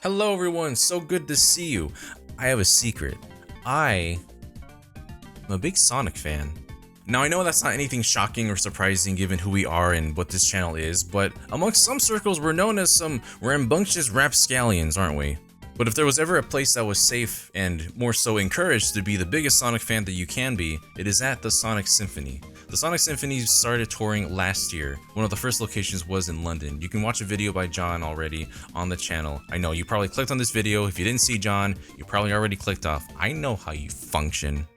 Hello everyone, so good to see you. I have a secret. I am a big Sonic fan. Now I know that's not anything shocking or surprising given who we are and what this channel is, but amongst some circles we're known as some rambunctious rapscallions, aren't we? But if there was ever a place that was safe and more so encouraged to be the biggest Sonic fan that you can be, it is at the Sonic Symphony. The Sonic Symphony started touring last year. One of the first locations was in London. You can watch a video by John already on the channel. I know you probably clicked on this video. If you didn't see John, you probably already clicked off. I know how you function.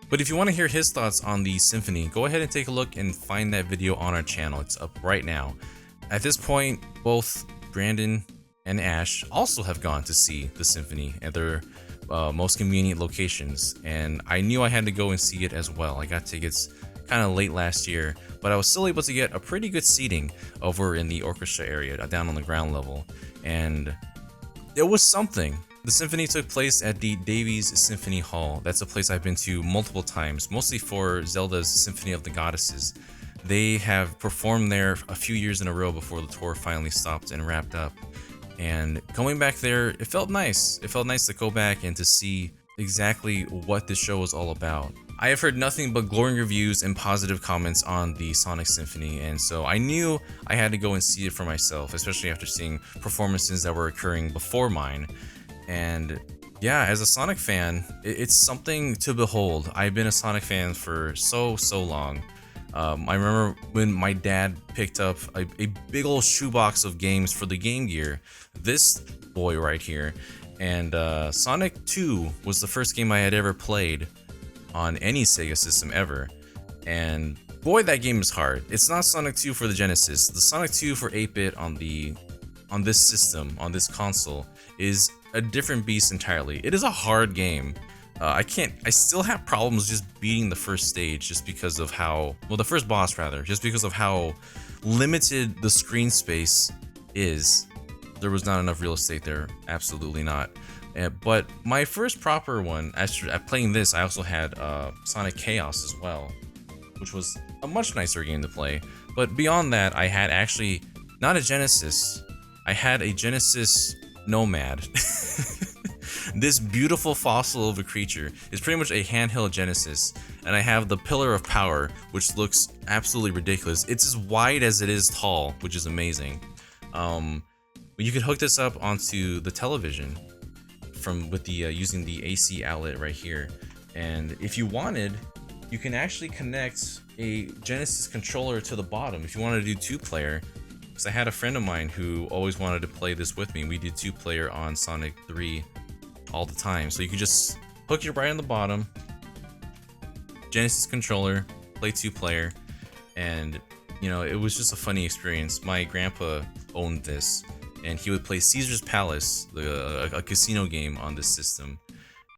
But if you want to hear his thoughts on the Symphony, go ahead and take a look and find that video on our channel. It's up right now. At this point, both Brandon and Ash also have gone to see the Symphony at their most convenient locations, and I knew I had to go and see it as well. I got tickets kind of late last year, but I was still able to get a pretty good seating over in the orchestra area, down on the ground level, and it was something. The Symphony took place at the Davies Symphony Hall. That's a place I've been to multiple times, mostly for Zelda's Symphony of the Goddesses. They have performed there a few years in a row before the tour finally stopped and wrapped up. And going back there, it felt nice. It felt nice to go back and to see exactly what this show was all about. I have heard nothing but glowing reviews and positive comments on the Sonic Symphony, and so I knew I had to go and see it for myself, especially after seeing performances that were occurring before mine. And yeah, as a Sonic fan, it's something to behold. I've been a Sonic fan for so long. I remember when my dad picked up a big old shoebox of games for the Game Gear, this boy right here, and Sonic 2 was the first game I had ever played on any Sega system ever, and boy, that game is hard. It's not Sonic 2 for the Genesis. The Sonic 2 for 8-bit on this system, on this console, is a different beast entirely. It is a hard game. I still have problems just beating the first stage just because of how, well, the first boss rather, just because of how limited the screen space is. There was not enough real estate there, absolutely not. But my first proper one, after playing this, I also had Sonic Chaos as well, which was a much nicer game to play. But beyond that, I had actually, not a Genesis, I had a Genesis Nomad. This beautiful fossil of a creature is pretty much a handheld Genesis, and I have the Pillar of Power, which looks absolutely ridiculous. It's as wide as it is tall, which is amazing. But you could hook this up onto the television with the using the AC outlet right here, and if you wanted, you can actually connect a Genesis controller to the bottom if you wanted to do two-player. Because I had a friend of mine who always wanted to play this with me. We did two-player on Sonic 3 all the time, so you could just hook it right on the bottom, Genesis controller, play two-player, and you know, it was just a funny experience. My grandpa owned this, and he would play Caesar's Palace, a casino game on this system.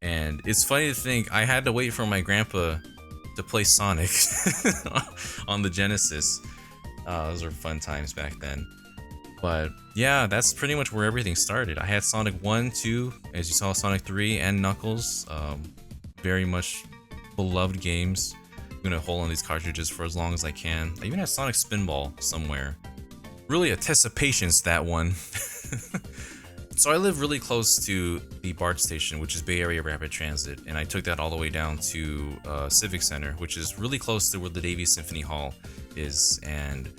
And it's funny to think I had to wait for my grandpa to play Sonic on the Genesis. Those were fun times back then. But yeah, that's pretty much where everything started. I had Sonic 1, 2, as you saw, Sonic 3, and Knuckles. Very much beloved games. I'm gonna hold on these cartridges for as long as I can. I even had Sonic Spinball somewhere. Really a test of patience, that one. So I live really close to the BART station, which is Bay Area Rapid Transit, and I took that all the way down to Civic Center, which is really close to where the Davies Symphony Hall is. And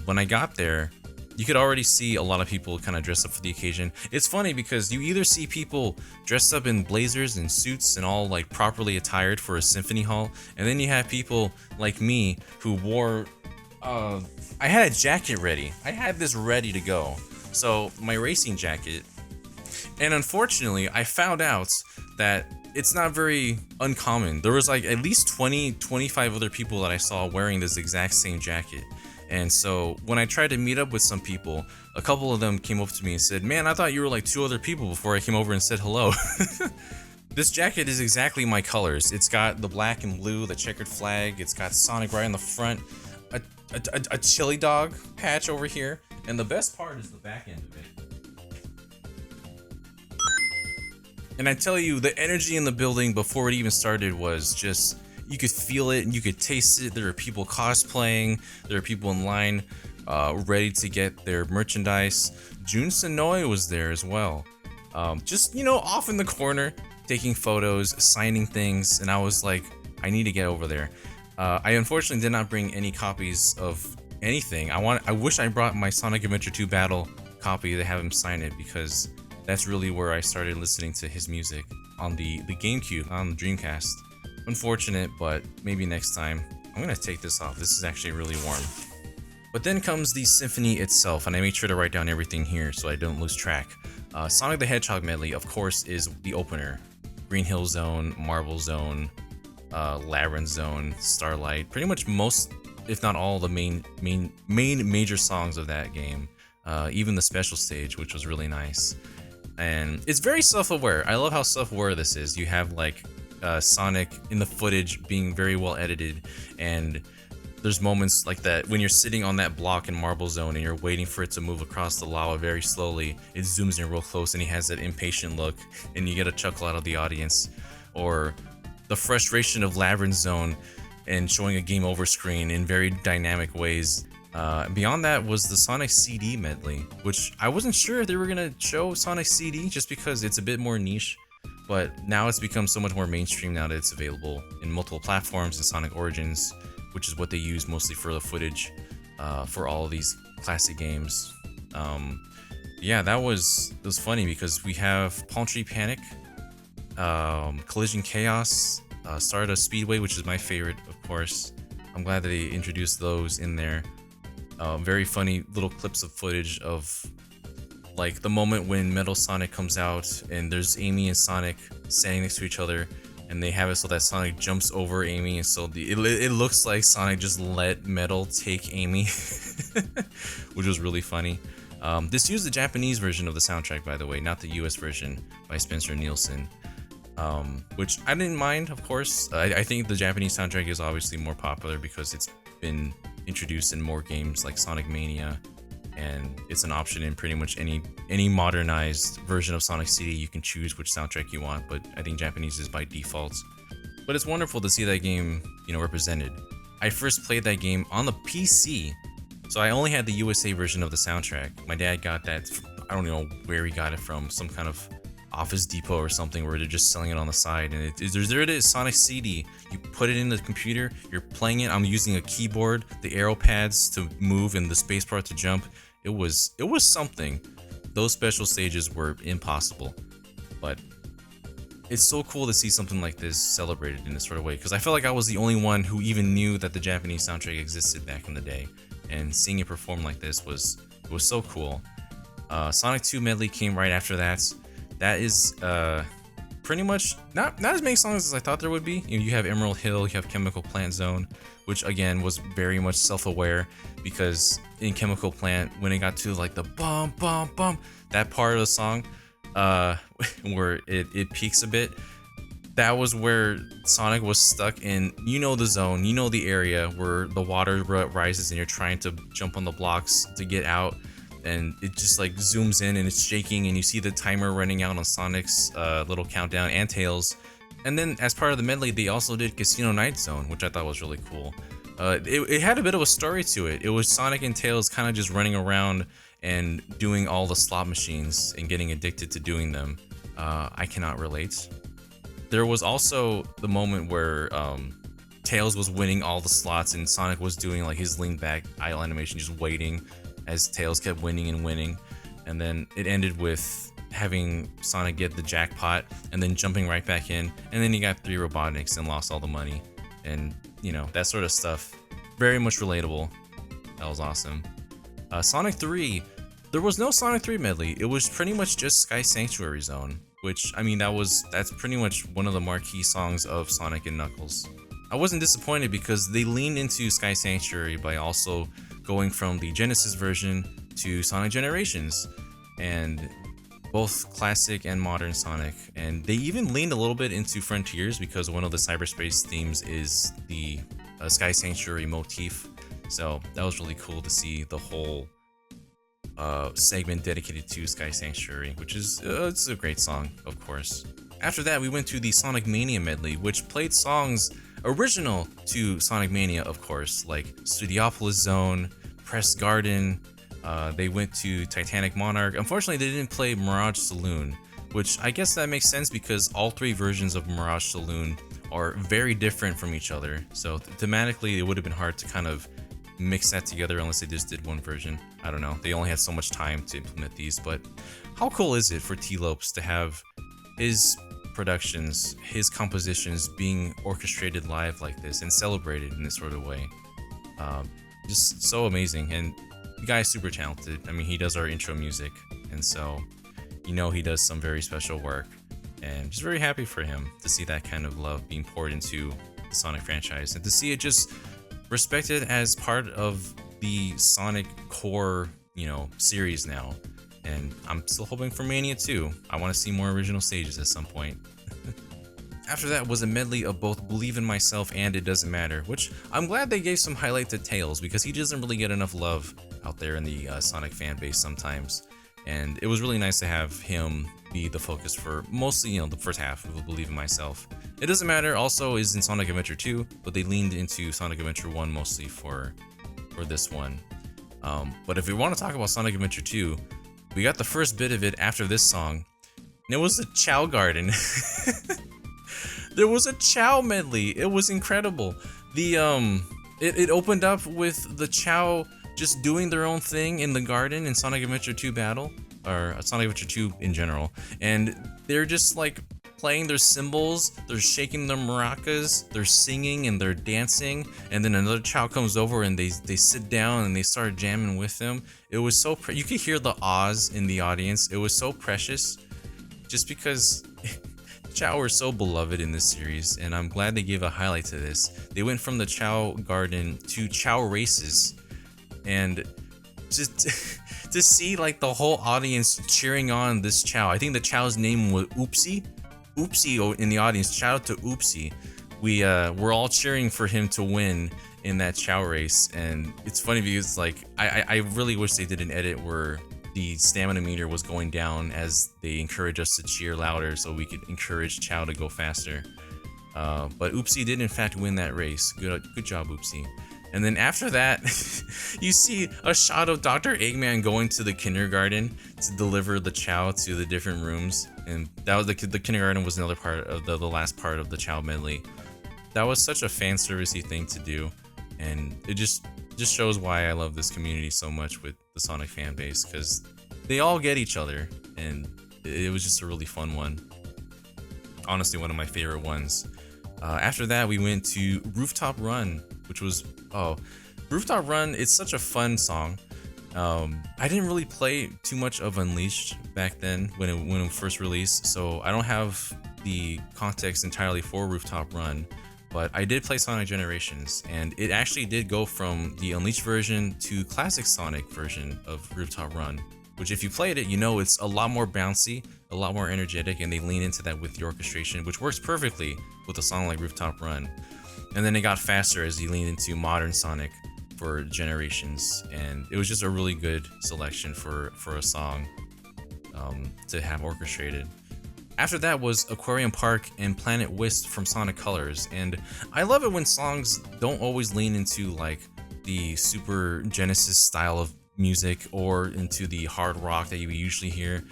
when I got there, you could already see a lot of people kind of dressed up for the occasion. It's funny because you either see people dressed up in blazers and suits and all like properly attired for a symphony hall, and then you have people like me who wore I had a jacket ready. I had this ready to go. So my racing jacket, and unfortunately I found out that it's not very uncommon. There was like at least 25 other people that I saw wearing this exact same jacket. And so when I tried to meet up with some people, a couple of them came up to me and said, "Man, I thought you were like two other people before I came over and said hello." This jacket is exactly my colors. It's got the black and blue, the checkered flag. It's got Sonic right on the front, a chili dog patch over here. And the best part is the back end of it. And I tell you, the energy in the building before it even started was just, you could feel it and you could taste it. There were people cosplaying, there were people in line ready to get their merchandise. Jun Sonoy was there as well. Just, off in the corner, taking photos, signing things, and I was like, I need to get over there. I unfortunately did not bring any copies of anything. I wish I brought my Sonic Adventure 2 Battle copy to have him sign it, because that's really where I started listening to his music on the GameCube, on the Dreamcast. Unfortunate, but maybe next time. I'm gonna take this off. This is actually really warm. But then comes the Symphony itself, and I made sure to write down everything here so I don't lose track. Sonic the Hedgehog medley, of course, is the opener. Green Hill Zone, Marble Zone, Labyrinth Zone, Starlight, pretty much most, if not all, the main major songs of that game. Even the special stage, which was really nice. And it's very self-aware. I love how self-aware this is. You have like Sonic in the footage being very well edited, and there's moments like that when you're sitting on that block in Marble Zone and you're waiting for it to move across the lava very slowly. It zooms in real close and he has that impatient look, and you get a chuckle out of the audience. Or the frustration of Labyrinth Zone and showing a game over screen in very dynamic ways. Beyond that was the Sonic CD medley, which I wasn't sure if they were gonna show Sonic CD just because it's a bit more niche, but now it's become so much more mainstream now that it's available in multiple platforms in Sonic Origins, which is what they use mostly for the footage for all of these classic games. Yeah, it was funny because we have Palm Tree Panic, Collision Chaos, Stardust Speedway, which is my favorite, of course. I'm glad that they introduced those in there. Very funny little clips of footage of like the moment when Metal Sonic comes out and there's Amy and Sonic standing next to each other, and they have it so that Sonic jumps over Amy, and so it looks like Sonic just let Metal take Amy, which was really funny. This used the Japanese version of the soundtrack, by the way, not the US version by Spencer Nielsen, which I didn't mind, of course. I think the Japanese soundtrack is obviously more popular because it's been introduced in more games like Sonic Mania, and it's an option in pretty much any modernized version of Sonic CD. You can choose which soundtrack you want, but I think Japanese is by default. But it's wonderful to see that game, represented. I first played that game on the PC, so I only had the USA version of the soundtrack. My dad got that, I don't know where he got it from, some kind of Office Depot or something where they're just selling it on the side, and there it is, Sonic CD. You put it in the computer, you're playing it. I'm using a keyboard, the arrow pads to move, and the spacebar to jump. It was something. Those special stages were impossible, but it's so cool to see something like this celebrated in this sort of way, because I felt like I was the only one who even knew that the Japanese soundtrack existed back in the day, and seeing it perform like this was so cool. Sonic 2 medley came right after that. That is pretty much not as many songs as I thought there would be. You have Emerald Hill, you have Chemical Plant Zone, which again was very much self-aware, because in Chemical Plant, when it got to like the bum bum bum, that part of the song where it peaks a bit, that was where Sonic was stuck in, the zone, the area where the water rises and you're trying to jump on the blocks to get out. And it just like zooms in and it's shaking, and you see the timer running out on Sonic's little countdown, and Tails. And then as part of the medley, they also did Casino Night Zone, which I thought was really cool. It had a bit of a story to it. It was Sonic and Tails kind of just running around and doing all the slot machines and getting addicted to doing them. I cannot relate. There was also the moment where Tails was winning all the slots and Sonic was doing like his lean back idle animation, just waiting as Tails kept winning and winning. And then it ended with having Sonic get the jackpot and then jumping right back in, and then he got 3 Robotniks and lost all the money, and that sort of stuff. Very much relatable. That was awesome. Sonic 3, there was no Sonic 3 medley. It was pretty much just Sky Sanctuary Zone, which, I mean, that's pretty much one of the marquee songs of Sonic and Knuckles. I wasn't disappointed because they leaned into Sky Sanctuary by also going from the Genesis version to Sonic Generations, and both classic and modern Sonic. And they even leaned a little bit into Frontiers because one of the cyberspace themes is the Sky Sanctuary motif. So that was really cool to see the whole segment dedicated to Sky Sanctuary, which is it's a great song, of course. After that, we went to the Sonic Mania medley, which played songs original to Sonic Mania, of course, like Studiopolis Zone, Press Garden. They went to Titanic Monarch. Unfortunately, they didn't play Mirage Saloon, which I guess that makes sense because all three versions of Mirage Saloon are very different from each other. So thematically, it would have been hard to kind of mix that together unless they just did one version. I don't know. They only had so much time to implement these, but how cool is it for T. Lopes to have his productions, his compositions being orchestrated live like this and celebrated in this sort of way? Just so amazing. And the guy is super talented. I mean, he does our intro music, and so you know he does some very special work. And just very happy for him to see that kind of love being poured into the Sonic franchise and to see it just respected as part of the Sonic core, series now. And I'm still hoping for Mania 2. I want to see more original stages at some point. After that was a medley of both Believe in Myself and It Doesn't Matter, which I'm glad they gave some highlight to Tails because he doesn't really get enough love out there in the Sonic fan base sometimes. And it was really nice to have him be the focus for mostly, the first half of Believe in Myself. It Doesn't Matter also is in Sonic Adventure 2, but they leaned into Sonic Adventure 1 mostly for this one. But if we want to talk about Sonic Adventure 2, we got the first bit of it after this song, and it was the Chow Garden. There was a Chow medley. It was incredible. It opened up with the Chow just doing their own thing in the garden in Sonic Adventure 2 Battle, or Sonic Adventure 2 in general, and they're just like playing their cymbals, they're shaking their maracas, they're singing and they're dancing, and then another Chow comes over and they sit down and they start jamming with them. It was so you could hear the ahs in the audience. It was so precious, just because Chow are so beloved in this series, and I'm glad they gave a highlight to this. They went from the Chow Garden to Chow Races, and just to see like the whole audience cheering on this Chow. I think the Chow's name was Oopsie in the audience. Shout out to Oopsie. We're all cheering for him to win in that Chow race, and it's funny because like I really wish they did an edit where the stamina meter was going down as they encourage us to cheer louder so we could encourage Chow to go faster. But Oopsie did in fact win that race. Good job, Oopsie. And then after that, you see a shot of Dr. Eggman going to the kindergarten to deliver the Chow to the different rooms. And that was the kindergarten was another part of the last part of the Chow medley. That was such a fan servicey thing to do, and it just shows why I love this community so much with the Sonic fan base, because they all get each other, and it was just a really fun one. Honestly, one of my favorite ones. After that, we went to Rooftop Run, which was Rooftop Run. It's such a fun song. I didn't really play too much of Unleashed back then when it first released, so I don't have the context entirely for Rooftop Run. But I did play Sonic Generations, and it actually did go from the Unleashed version to classic Sonic version of Rooftop Run, which if you played it, it's a lot more bouncy, a lot more energetic, and they lean into that with the orchestration, which works perfectly with a song like Rooftop Run. And then it got faster as he leaned into modern Sonic for Generations, and it was just a really good selection for a song to have orchestrated. After that was Aquarium Park and Planet Wisp from Sonic Colors, and I love it when songs don't always lean into like the Super Genesis style of music or into the hard rock that you usually hear.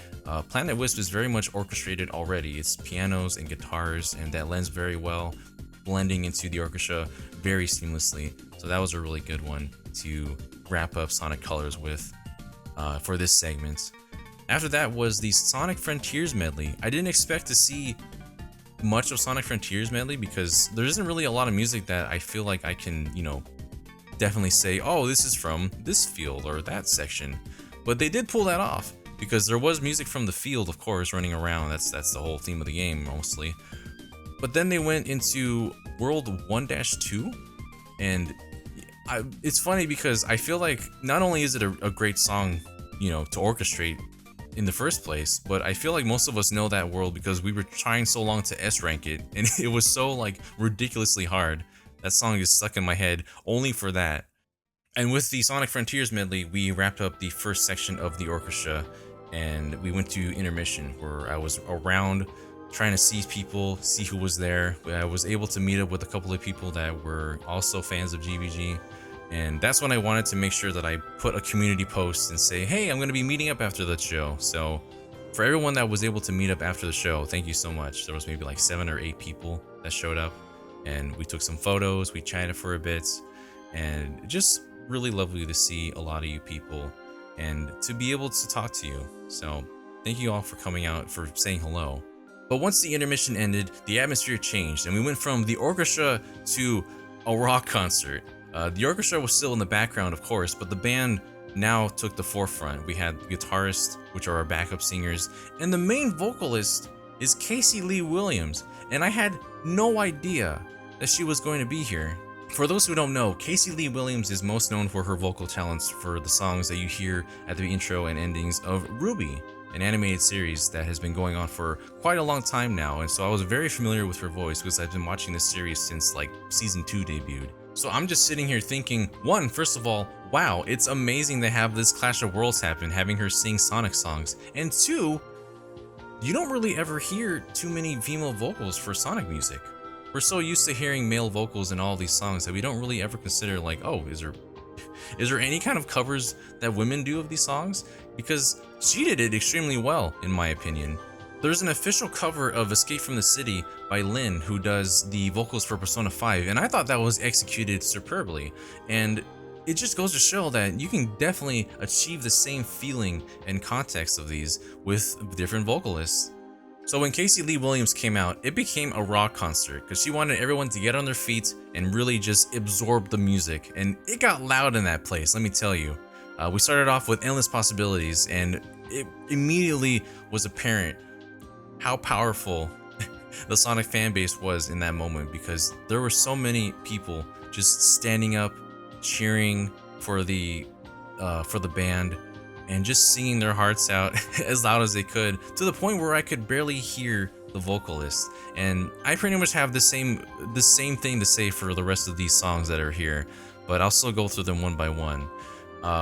Planet Wisp is very much orchestrated already. It's pianos and guitars, and that lends very well, blending into the orchestra very seamlessly. So that was a really good one to wrap up Sonic Colors with for this segment. After that was the Sonic Frontiers medley. I didn't expect to see much of Sonic Frontiers medley because there isn't really a lot of music that I feel like I can, definitely say, oh, this is from this field or that section. But they did pull that off because there was music from the field, of course, running around. That's the whole theme of the game mostly. But then they went into World 1-2, and it's funny because I feel like not only is it a great song, to orchestrate in the first place, but I feel like most of us know that world because we were trying so long to S rank it, and it was so like ridiculously hard. That song is stuck in my head only for that. And with the Sonic Frontiers medley, we wrapped up the first section of the orchestra, and we went to intermission where I was around trying to see people, see who was there. I was able to meet up with a couple of people that were also fans of GBG, And that's when I wanted to make sure that I put a community post and say, hey, I'm going to be meeting up after the show. So for everyone that was able to meet up after the show, thank you so much. There was maybe like 7 or 8 people that showed up, and we took some photos, we chatted for a bit, and just really lovely to see a lot of you people and to be able to talk to you. So thank you all for coming out, for saying hello. But once the intermission ended, the atmosphere changed, and we went from the orchestra to a rock concert. The orchestra was still in the background, of course, but the band now took the forefront. We had the guitarists, which are our backup singers, and the main vocalist is Casey Lee Williams, and I had no idea that she was going to be here. For those who don't know, Casey Lee Williams is most known for her vocal talents for the songs that you hear at the intro and endings of Ruby, an animated series that has been going on for quite a long time now, and so I was very familiar with her voice because I've been watching this series since like season 2 debuted. So I'm just sitting here thinking, first of all, wow, it's amazing to have this Clash of Worlds happen, having her sing Sonic songs, and 2, you don't really ever hear too many female vocals for Sonic music. We're so used to hearing male vocals in all these songs that we don't really ever consider like, oh, is there any kind of covers that women do of these songs? Because she did it extremely well, in my opinion. There's an official cover of Escape from the City by Lynn, who does the vocals for Persona 5, and I thought that was executed superbly. And it just goes to show that you can definitely achieve the same feeling and context of these with different vocalists. So when Casey Lee Williams came out, it became a rock concert because she wanted everyone to get on their feet and really just absorb the music, and it got loud in that place, let me tell you. We started off with Endless Possibilities, and it immediately was apparent how powerful the Sonic fan base was in that moment, because there were so many people just standing up, cheering for the band, and just singing their hearts out as loud as they could, to the point where I could barely hear the vocalist. And I pretty much have the same thing to say for the rest of these songs that are here, but I'll still go through them one by one.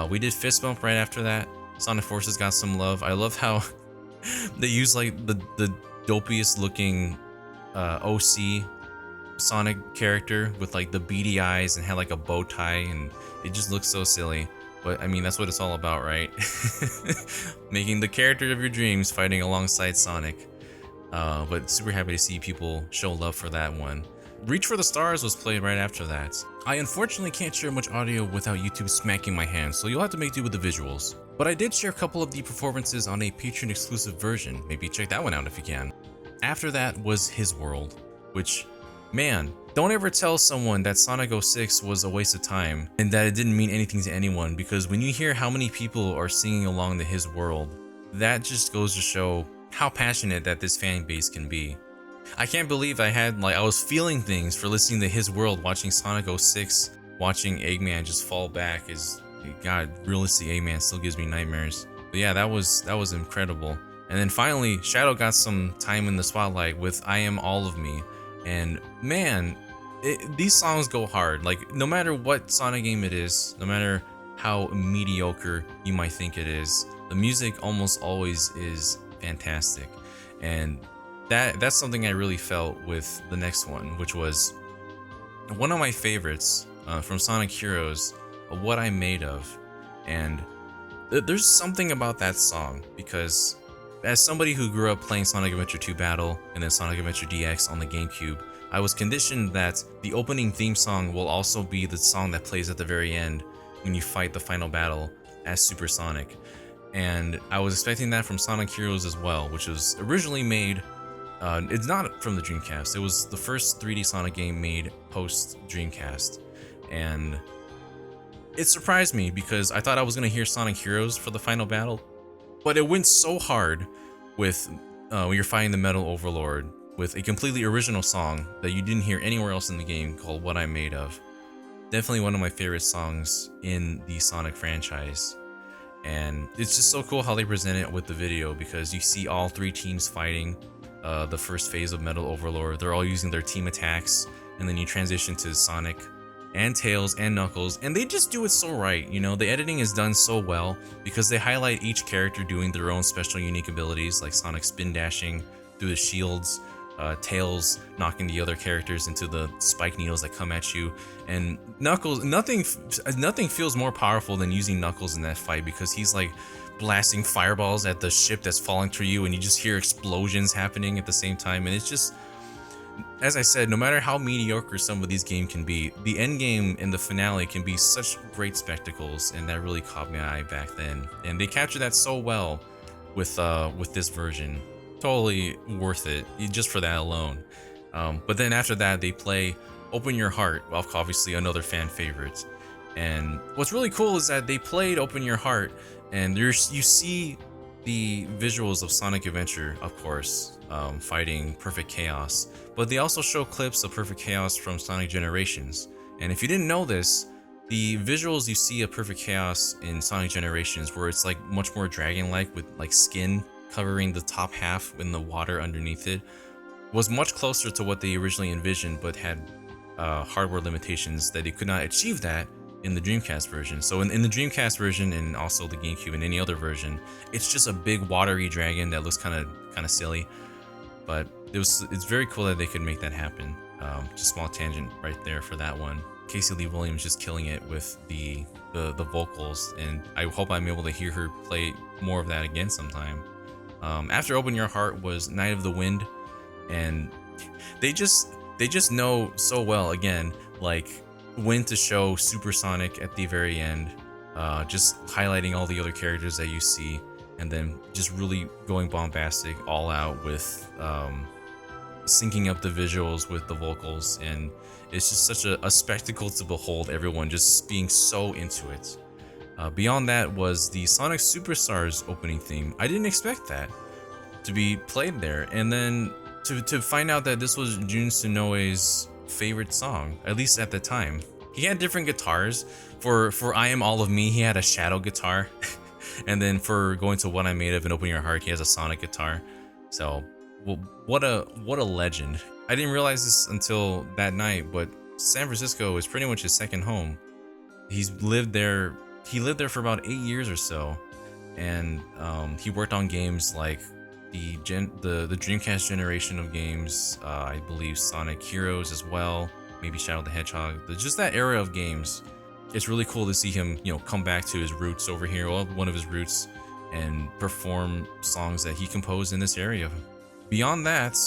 We did Fist Bump right after that. Sonic Forces got some love. I love how they use like the dopiest looking OC Sonic character with like the beady eyes and had like a bow tie, and it just looks so silly. But I mean, that's what it's all about, right? Making the character of your dreams fighting alongside Sonic. But super happy to see people show love for that one. Reach for the Stars was played right after that. I unfortunately can't share much audio without YouTube smacking my hand, so you'll have to make do with the visuals. But I did share a couple of the performances on a Patreon exclusive version. Maybe check that one out if you can. After that was His World, which, man, don't ever tell someone that Sonic 06 was a waste of time and that it didn't mean anything to anyone, because when you hear how many people are singing along to His World, that just goes to show how passionate that this fan base can be. I can't believe I was feeling things for listening to His World, watching Sonic 06, watching Eggman just fall back. God, realistic Eggman still gives me nightmares. But yeah, that was incredible. And then finally, Shadow got some time in the spotlight with I Am All of Me. And man, these songs go hard. Like, no matter what Sonic game it is, no matter how mediocre you might think it is, the music almost always is fantastic. And that's something I really felt with the next one, which was one of my favorites from Sonic Heroes, What I'm Made Of. And there's something about that song, because as somebody who grew up playing Sonic Adventure 2 Battle and then Sonic Adventure DX on the GameCube, I was conditioned that the opening theme song will also be the song that plays at the very end when you fight the final battle as Super Sonic. And I was expecting that from Sonic Heroes as well, which was originally made, it's not from the Dreamcast, it was the first 3D Sonic game made post Dreamcast. And it surprised me because I thought I was going to hear Sonic Heroes for the final battle, but it went so hard with when you're fighting the Metal Overlord with a completely original song that you didn't hear anywhere else in the game, called What I'm Made Of. Definitely one of my favorite songs in the Sonic franchise. And it's just so cool how they present it with the video, because you see all 3 teams fighting the first phase of Metal Overlord. They're all using their team attacks, and then you transition to Sonic and Tails and Knuckles, and they just do it so right. You know, the editing is done so well because they highlight each character doing their own special unique abilities, like Sonic spin dashing through the shields, Tails knocking the other characters into the spike needles that come at you, and Knuckles. Nothing feels more powerful than using Knuckles in that fight, because he's like blasting fireballs at the ship that's falling to you, and you just hear explosions happening at the same time, and it's just, as I said, no matter how mediocre some of these games can be, the end game and the finale can be such great spectacles, and that really caught my eye back then. And they captured that so well with this version. Totally worth it just for that alone. But then after that, they play "Open Your Heart," well, obviously another fan favorite. And what's really cool is that they played "Open Your Heart," and you see the visuals of Sonic Adventure, of course, fighting Perfect Chaos, but they also show clips of Perfect Chaos from Sonic Generations. And if you didn't know this, the visuals you see of Perfect Chaos in Sonic Generations, where it's like much more dragon-like with like skin covering the top half in the water underneath it, was much closer to what they originally envisioned, but had hardware limitations that they could not achieve that in the Dreamcast version. So in the Dreamcast version, and also the GameCube and any other version, it's just a big watery dragon that looks kind of silly. But it's very cool that they could make that happen. Just small tangent right there for that one. Casey Lee Williams just killing it with the vocals, and I hope I'm able to hear her play more of that again sometime. After "Open Your Heart" was "Night of the Wind," and they just know so well, again, like when to show Supersonic at the very end, just highlighting all the other characters that you see, and then just really going bombastic all out with syncing up the visuals with the vocals, and it's just such a spectacle to behold, everyone just being so into it. Beyond that was the Sonic Superstars opening theme. I didn't expect that to be played there, and then to find out that this was Jun Sunoe's favorite song, at least at the time. He had different guitars. For "I Am All of Me," he had a Shadow guitar, and then for "Going to What I'm Made Of" and "Open Your Heart," he has a Sonic guitar. So, well, what a legend. I didn't realize this until that night, but San Francisco is pretty much his second home. He lived there for about 8 years or so, and he worked on games like the Dreamcast generation of games, I believe Sonic Heroes as well, maybe Shadow the Hedgehog, just that era of games. It's really cool to see him, come back to his roots over here, well, one of his roots, and perform songs that he composed in this area. Beyond that,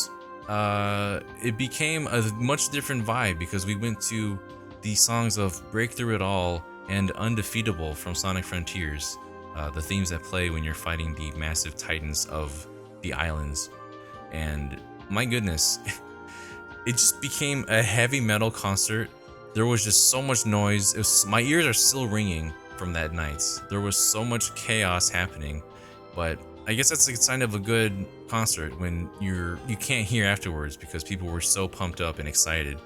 it became a much different vibe, because we went to the songs of "Break Through It All" and "Undefeatable" from Sonic Frontiers, the themes that play when you're fighting the massive titans of the islands. And my goodness, it just became a heavy metal concert. There was just so much noise. My ears are still ringing from that night. There was so much chaos happening, but I guess that's a sign of a good concert when you can't hear afterwards, because people were so pumped up and excited.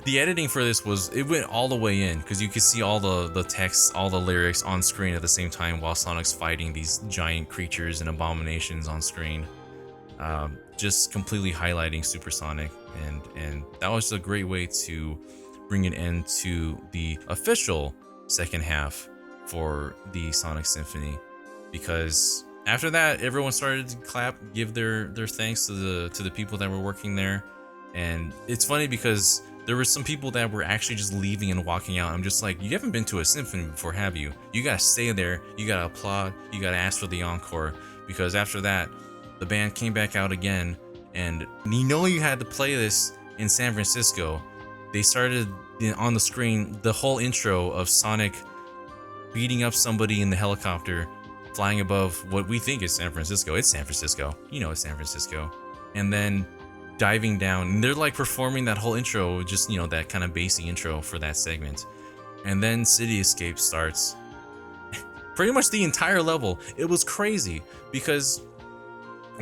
The editing for this it went all the way in, because you could see all the text, all the lyrics on screen at the same time while Sonic's fighting these giant creatures and abominations on screen. Just completely highlighting Supersonic, and that was a great way to bring an end to the official second half for the Sonic Symphony, because after that everyone started to clap, give their thanks to the people that were working there. And it's funny because there were some people that were actually just leaving and walking out. I'm just like, you haven't been to a symphony before, have you? You gotta stay there, you gotta applaud, you gotta ask for the encore, because after that the band came back out again, and you had to play this in San Francisco. They started on the screen the whole intro of Sonic beating up somebody in the helicopter flying above what we think is San Francisco. It's San Francisco, it's San Francisco. And then diving down, and they're like performing that whole intro, just that kind of bassy intro for that segment. And then City Escape starts. Pretty much the entire level. It was crazy, because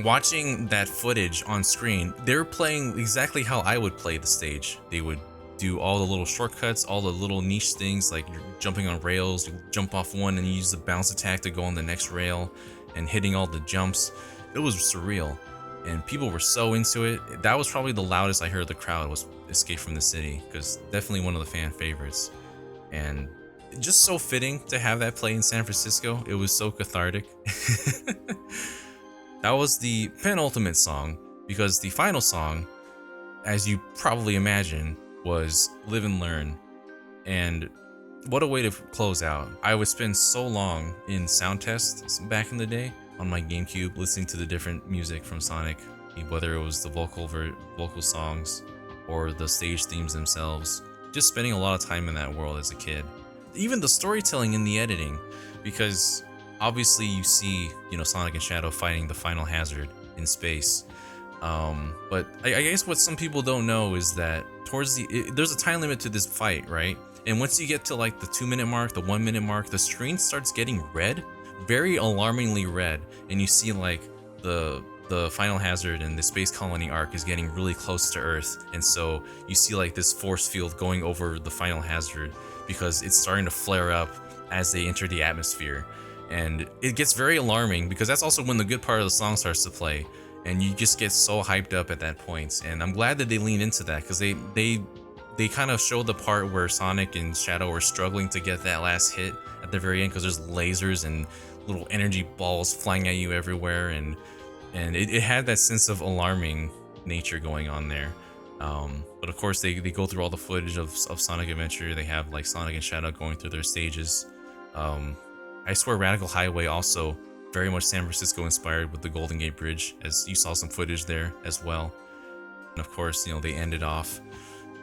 watching that footage on screen, they were playing exactly how I would play the stage. They would do all the little shortcuts, all the little niche things, like you're jumping on rails, you jump off one and you use the bounce attack to go on the next rail, and hitting all the jumps. It was surreal, and people were so into it. That was probably the loudest I heard the crowd was Escape from the City, because definitely one of the fan favorites, and just so fitting to have that play in San Francisco. It was so cathartic. That was the penultimate song, because the final song, as you probably imagine, was Live and Learn. And what a way to close out. I would spend so long in sound tests back in the day on my GameCube listening to the different music from Sonic, whether it was the vocal songs or the stage themes themselves, just spending a lot of time in that world as a kid. Even the storytelling and the editing, because obviously you see, Sonic and Shadow fighting the final hazard in space. But I guess what some people don't know is that there's a time limit to this fight, right? And once you get to like the 2-minute mark, the 1-minute mark, the screen starts getting red, very alarmingly red, and you see like the final hazard and the space colony arc is getting really close to Earth, and so you see like this force field going over the final hazard because it's starting to flare up as they enter the atmosphere, and it gets very alarming because that's also when the good part of the song starts to play, and you just get so hyped up at that point. And I'm glad that they leaned into that because they kind of show the part where Sonic and Shadow are struggling to get that last hit at the very end because there's lasers and little energy balls flying at you everywhere, and it had that sense of alarming nature going on there. But of course they go through all the footage of Sonic Adventure. They have like Sonic and Shadow going through their stages. I swear Radical Highway also very much San Francisco inspired with the Golden Gate Bridge, as you saw some footage there as well. And of course, they ended off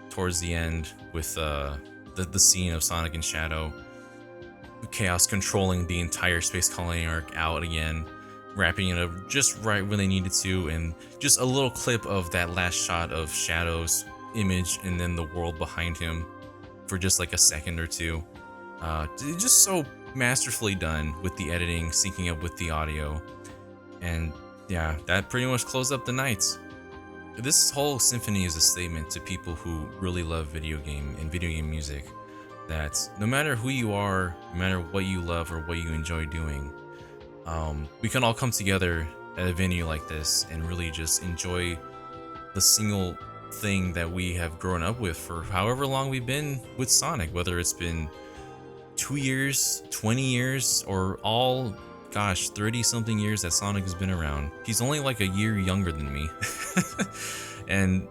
towards the end with the scene of Sonic and Shadow, Chaos controlling the entire space colony arc out again, wrapping it up just right when they needed to, and just a little clip of that last shot of Shadow's image and then the world behind him for just like a second or two. Just so masterfully done with the editing, syncing up with the audio, and yeah, that pretty much closed up the night. This whole symphony is a statement to people who really love video game and video game music, that no matter who you are, no matter what you love or what you enjoy doing, we can all come together at a venue like this and really just enjoy the single thing that we have grown up with for however long we've been with Sonic, whether it's been 2 years, 20 years, or all, 30 something years that Sonic has been around. He's only like a year younger than me. And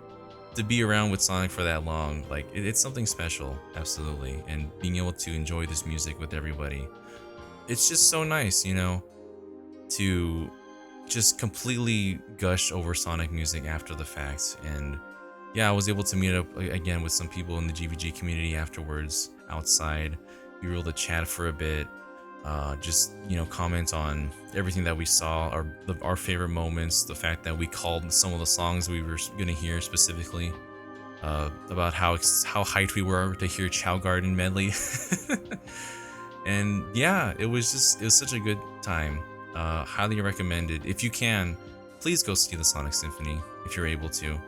to be around with Sonic for that long, like it's something special, absolutely. And being able to enjoy this music with everybody, it's just so nice, to just completely gush over Sonic music after the fact. And yeah, I was able to meet up again with some people in the GVG community afterwards outside. We were able to chat for a bit, just comment on everything that we saw, our favorite moments, the fact that we called some of the songs we were gonna hear specifically, about how hyped we were to hear Chow Garden medley. And yeah, it was such a good time. Highly recommended. If you can, please go see the Sonic Symphony if you're able to.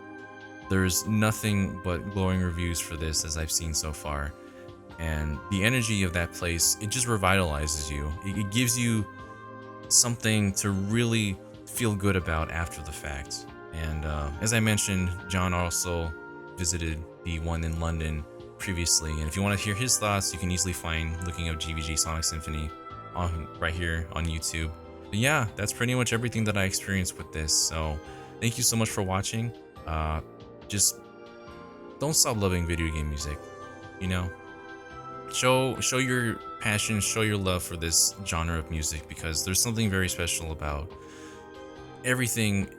There's nothing but glowing reviews for this as I've seen so far. And the energy of that place, it just revitalizes you. It gives you something to really feel good about after the fact. And as I mentioned, John also visited the one in London previously. And if you want to hear his thoughts, you can easily find looking up GVG Sonic Symphony right here on YouTube. But yeah, that's pretty much everything that I experienced with this. So thank you so much for watching. Just don't stop loving video game music, Show your passion, show your love for this genre of music, because there's something very special about everything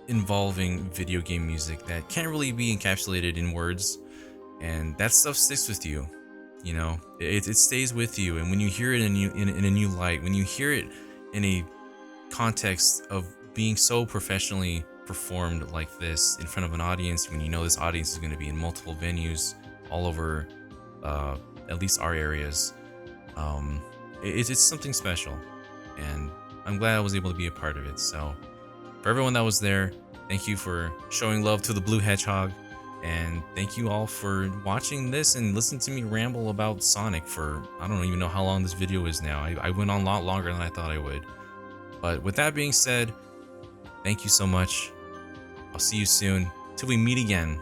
involving video game music that can't really be encapsulated in words, and that stuff sticks with you. It stays with you, and when you hear it in a new light, when you hear it in a context of being so professionally performed like this in front of an audience, when this audience is going to be in multiple venues all over at least our areas, it's something special, and I'm glad I was able to be a part of it. So for everyone that was there, thank you for showing love to the Blue Hedgehog, and thank you all for watching this and listening to me ramble about Sonic for, I don't even know how long this video is now. I went on a lot longer than I thought I would. But with that being said, thank you so much. I'll see you soon till we meet again.